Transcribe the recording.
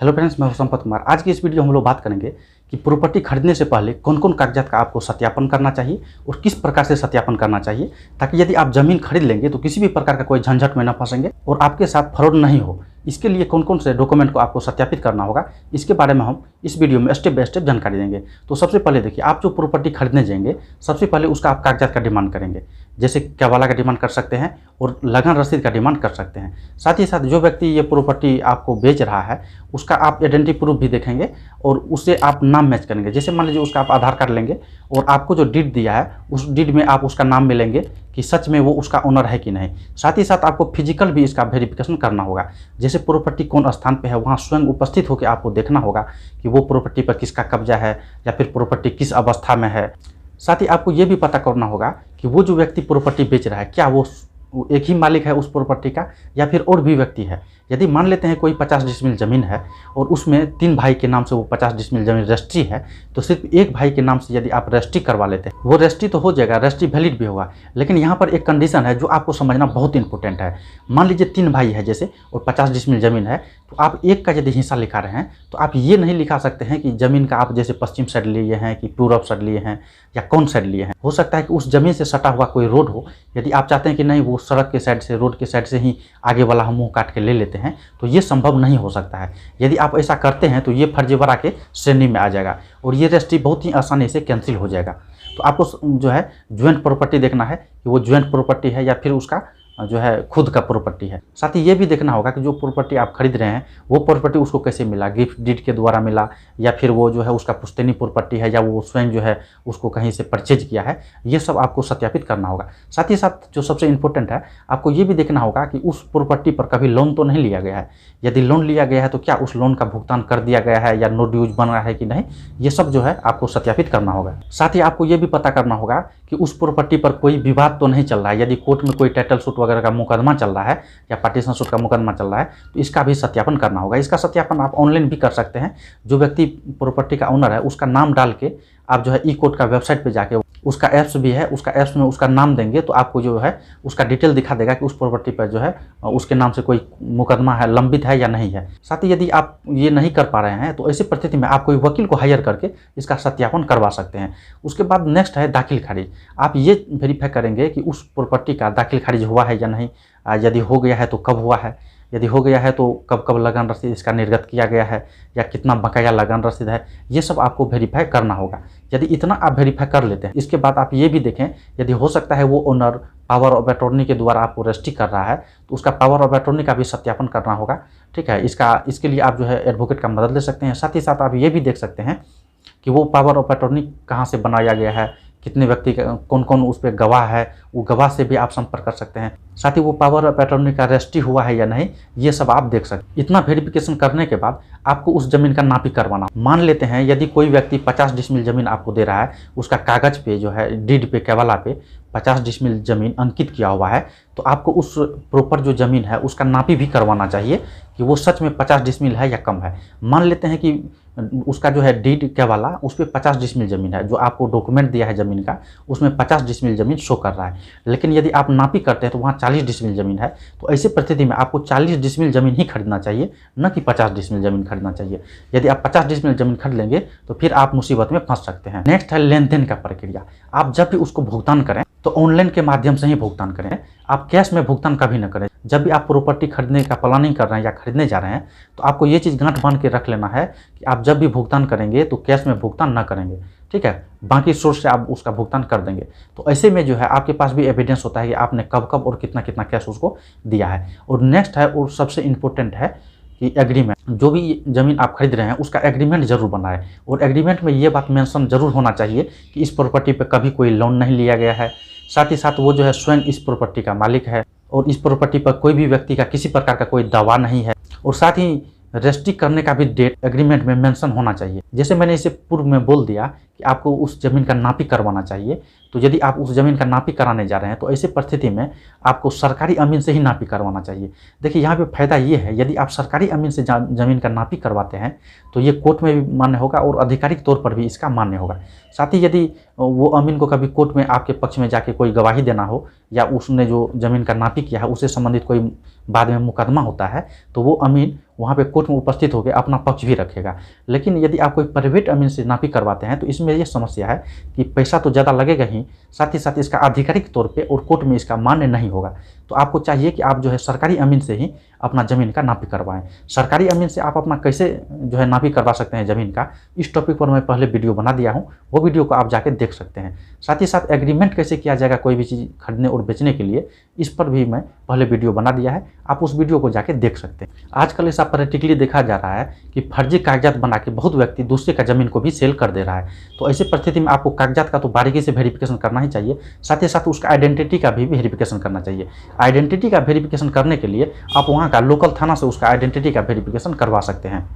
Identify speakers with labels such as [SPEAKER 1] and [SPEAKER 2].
[SPEAKER 1] Hello friends, मैं हूं संपत कुमार। आज की इस वीडियो में हम लोग बात करेंगे कि प्रॉपर्टी खरीदने से पहले कौन कौन कागजात का आपको सत्यापन करना चाहिए और किस प्रकार से सत्यापन करना चाहिए, ताकि यदि आप ज़मीन खरीद लेंगे तो किसी भी प्रकार का कोई झंझट में न फंसेंगे और आपके साथ फ्रॉड नहीं हो। इसके लिए कौन कौन से डॉक्यूमेंट को आपको सत्यापित करना होगा, इसके बारे में हम इस वीडियो में स्टेप बाय स्टेप जानकारी देंगे। तो सबसे पहले देखिए, आप जो प्रॉपर्टी खरीदने जाएंगे सबसे पहले उसका आप कागजात का डिमांड करेंगे। जैसे कैवाला का डिमांड कर सकते हैं और लगन रसीद का डिमांड कर सकते हैं। साथ ही साथ जो व्यक्ति ये प्रॉपर्टी आपको बेच रहा है उसका आप आइडेंटिटी प्रूफ भी देखेंगे और उससे आप नाम मैच करेंगे। जैसे मान लीजिए उसका आप आधार कार्ड लेंगे और आपको जो डीड दिया है उस डीड में आप उसका नाम मिलेंगे कि सच में वो उसका ओनर है कि नहीं। साथ ही साथ आपको फिजिकल भी इसका वेरिफिकेशन करना होगा। जैसे प्रॉपर्टी कौन स्थान पे है वहाँ स्वयं उपस्थित होकर आपको देखना होगा कि वो प्रॉपर्टी पर किसका कब्जा है या फिर प्रॉपर्टी किस अवस्था में है। साथ ही आपको ये भी पता करना होगा कि वो जो व्यक्ति प्रॉपर्टी बेच रहा है क्या वो एक ही मालिक है उस प्रॉपर्टी का या फिर और भी व्यक्ति है। यदि मान लेते हैं कोई 50 डिसमिल ज़मीन है और उसमें 3 भाई के नाम से वो 50 डिसमिल ज़मीन रजिस्ट्री है, तो सिर्फ एक भाई के नाम से यदि आप रजिस्ट्री करवा लेते हैं वो रजिस्ट्री तो हो जाएगा, रजिस्ट्री वैलिड भी होगा। लेकिन यहाँ पर एक कंडीशन है जो आपको समझना बहुत इंपॉर्टेंट है। मान लीजिए 3 भाई है जैसे और 50 डिसमिल ज़मीन है, तो आप एक का यदि हिस्सा लिखा रहे हैं तो आप ये नहीं लिखा सकते हैं कि ज़मीन का आप जैसे पश्चिम साइड लिए हैं कि पूर्व साइड लिए हैं या कौन साइड लिए हैं। हो सकता है कि उस ज़मीन से सटा हुआ कोई रोड हो। यदि आप चाहते हैं कि नहीं वो सड़क के साइड से रोड के साइड से ही आगे वाला हम मुँह काट के ले लेते हैं, तो ये संभव नहीं हो सकता है। यदि आप ऐसा करते हैं तो ये फर्जीवाड़ा के श्रेणी में आ जाएगा और ये रजिस्ट्री बहुत ही आसानी से कैंसिल हो जाएगा। तो आपको जो है ज्वाइंट प्रॉपर्टी देखना है कि वो ज्वाइंट प्रॉपर्टी है या फिर उसका जो है खुद का प्रॉपर्टी है। साथ ही ये भी देखना होगा कि जो प्रॉपर्टी आप खरीद रहे हैं वो प्रॉपर्टी उसको कैसे मिला, गिफ्ट डीड के द्वारा मिला या फिर वो जो है उसका पुश्तैनी प्रॉपर्टी है या वो स्वयं जो है उसको कहीं से परचेज किया है। ये सब आपको सत्यापित करना होगा। साथ ही साथ जो सबसे इम्पोर्टेंट है, आपको ये भी देखना होगा कि उस प्रॉपर्टी पर कभी लोन तो नहीं लिया गया है। यदि लोन लिया गया है तो क्या उस लोन का भुगतान कर दिया गया है या नो ड्यूज बन रहा है कि नहीं, ये सब जो है आपको सत्यापित करना होगा। साथ ही आपको ये भी पता करना होगा कि उस प्रॉपर्टी पर कोई विवाद तो नहीं चल रहा है। यदि कोर्ट में कोई टाइटल सूट वगैरह का मुकदमा चल रहा है या पार्टीशन सूट का मुकदमा चल रहा है तो इसका भी सत्यापन करना होगा। इसका सत्यापन आप ऑनलाइन भी कर सकते हैं। जो व्यक्ति प्रॉपर्टी का ओनर है उसका नाम डाल के आप जो है ई कोर्ट का वेबसाइट पे जाके उसका ऐप्स भी है, उसका ऐप्स में उसका नाम देंगे तो आपको जो है उसका डिटेल दिखा देगा कि उस प्रॉपर्टी पर जो है उसके नाम से कोई मुकदमा है, लंबित है या नहीं है। साथ ही यदि आप ये नहीं कर पा रहे हैं तो ऐसी परिस्थिति में आप कोई वकील को हायर करके इसका सत्यापन करवा सकते हैं। उसके बाद नेक्स्ट है दाखिल खारिज। आप ये वेरीफाई करेंगे कि उस प्रॉपर्टी का दाखिल खारिज हुआ है या नहीं। यदि हो गया है तो कब हुआ है, यदि हो गया है तो कब कब लगन रसीद इसका निर्गत किया गया है या कितना बकाया लगन रसीद है, ये सब आपको वेरीफाई करना होगा। यदि इतना आप वेरीफाई कर लेते हैं, इसके बाद आप ये भी देखें यदि हो सकता है वो ओनर पावर ऑफ अटॉर्नी के द्वारा आपको रजिस्ट्री कर रहा है तो उसका पावर ऑफ अटॉर्नी का भी सत्यापन करना होगा। ठीक है, इसके लिए आप जो है एडवोकेट का मदद ले सकते हैं। साथ ही साथ आप ये भी देख सकते हैं कि वो पावर ऑफ अटॉर्नी कहाँ से बनाया गया है, कितने व्यक्ति कौन कौन उस पर गवाह है, वो गवाह से भी आप संपर्क कर सकते हैं। साथ ही वो पावर ऑफ अटॉर्नी का रजिस्ट्री हुआ है या नहीं, ये सब आप देख सकते हैं। इतना वेरिफिकेशन करने के बाद आपको उस जमीन का नापी करवाना। मान लेते हैं यदि कोई व्यक्ति 50 डिसमिल जमीन आपको दे रहा है, उसका कागज पे जो है डीड पे कैवाला पे 50 डिसमिल जमीन अंकित किया हुआ है, तो आपको उस प्रॉपर जो जमीन है उसका नापी भी करवाना चाहिए कि वो सच में 50 डिसमिल है या कम है। मान लेते हैं कि उसका जो है डीड कैवाला उस पर 50 डिसमिल ज़मीन है, जो आपको डॉक्यूमेंट दिया है ज़मीन का उसमें 50 डिसमिल ज़मीन शो कर रहा है। लेकिन यदि आप नापी करते हैं तो वहाँ 40 डिसमिल ज़मीन है, तो ऐसी परिस्थिति में आपको 40 डिसमिल ज़मीन ही खरीदना चाहिए, न कि 50 डिसमिल ज़मीन खरीदना चाहिए। यदि आप 50 डिसमिल ज़मीन खरीद लेंगे तो फिर आप मुसीबत में फंस सकते हैं। नेक्स्ट है लेन देन का प्रक्रिया। आप जब भी उसको भुगतान करें तो ऑनलाइन के माध्यम से ही भुगतान करें। आप कैश में भुगतान कभी न करें। जब भी आप प्रॉपर्टी खरीदने का प्लानिंग कर रहे हैं या खरीदने जा रहे हैं तो आपको ये चीज़ गांठ बांध के रख लेना है कि आप जब भी भुगतान करेंगे तो कैश में भुगतान न करेंगे। ठीक है, बाकी सोर्स से आप उसका भुगतान कर देंगे। तो ऐसे में जो है आपके पास भी एविडेंस होता है कि आपने कब कब और कितना कितना कैश उसको दिया है। और नेक्स्ट है और सबसे इम्पोर्टेंट है कि एग्रीमेंट। जो भी ज़मीन आप खरीद रहे हैं उसका एग्रीमेंट जरूर बनाएं और एग्रीमेंट में ये बात मेंशन जरूर होना चाहिए कि इस प्रॉपर्टी पे कभी कोई लोन नहीं लिया गया है। साथ ही साथ वो जो है स्वयं इस प्रॉपर्टी का मालिक है और इस प्रॉपर्टी पर कोई भी व्यक्ति का किसी प्रकार का कोई दावा नहीं है। और साथ ही रजिस्ट्री करने का भी डेट एग्रीमेंट में मेंशन होना चाहिए। जैसे मैंने इसे पूर्व में बोल दिया कि आपको उस ज़मीन का नापी करवाना चाहिए, तो यदि आप उस ज़मीन का नापी कराने जा रहे हैं तो ऐसी परिस्थिति में आपको सरकारी अमीन से ही नापी करवाना चाहिए। देखिए यहाँ पे फ़ायदा ये है, यदि आप सरकारी अमीन से ज़मीन का नापी करवाते हैं तो ये कोर्ट में भी मान्य होगा और आधिकारिक तौर पर भी इसका मान्य होगा। साथ ही यदि वो अमीन को कभी कोर्ट में आपके पक्ष में जाके कोई गवाही देना हो या उसने जो ज़मीन का नापी किया है उससे संबंधित कोई बाद में मुकदमा होता है तो वो अमीन वहाँ पे कोर्ट में उपस्थित होकर अपना पक्ष भी रखेगा। लेकिन यदि आप कोई प्राइवेट अमीन से नापी करवाते हैं तो इसमें ये समस्या है कि पैसा तो ज़्यादा लगेगा ही, साथ ही साथ इसका आधिकारिक तौर पे और कोर्ट में इसका मान्य नहीं होगा। तो आपको चाहिए कि आप जो है सरकारी अमीन से ही अपना ज़मीन का नापी करवाएं। सरकारी अमीन से आप अपना कैसे जो है नापी करवा सकते हैं ज़मीन का, इस टॉपिक पर मैं पहले वीडियो बना दिया हूँ, वो वीडियो को आप जाके देख सकते हैं। साथ ही साथ एग्रीमेंट कैसे किया जाएगा कोई भी चीज़ खरीदने और बेचने के लिए, इस पर भी मैं पहले वीडियो बना दिया है, आप उस वीडियो को जाके देख सकते हैं। आजकल ऐसा प्रैक्टिकली देखा जा रहा है कि फर्जी कागजात बना के बहुत व्यक्ति दूसरे का ज़मीन को भी सेल कर दे रहा है। तो ऐसी परिस्थिति में आपको कागजात का तो बारीकी से वेरिफिकेशन करना ही चाहिए, साथ ही साथ उसका आइडेंटिटी का भी वेरिफिकेशन करना चाहिए। आइडेंटिटी का वेरिफिकेशन करने के लिए आप वहाँ का लोकल थाना से उसका आइडेंटिटी का वेरिफिकेशन करवा सकते हैं।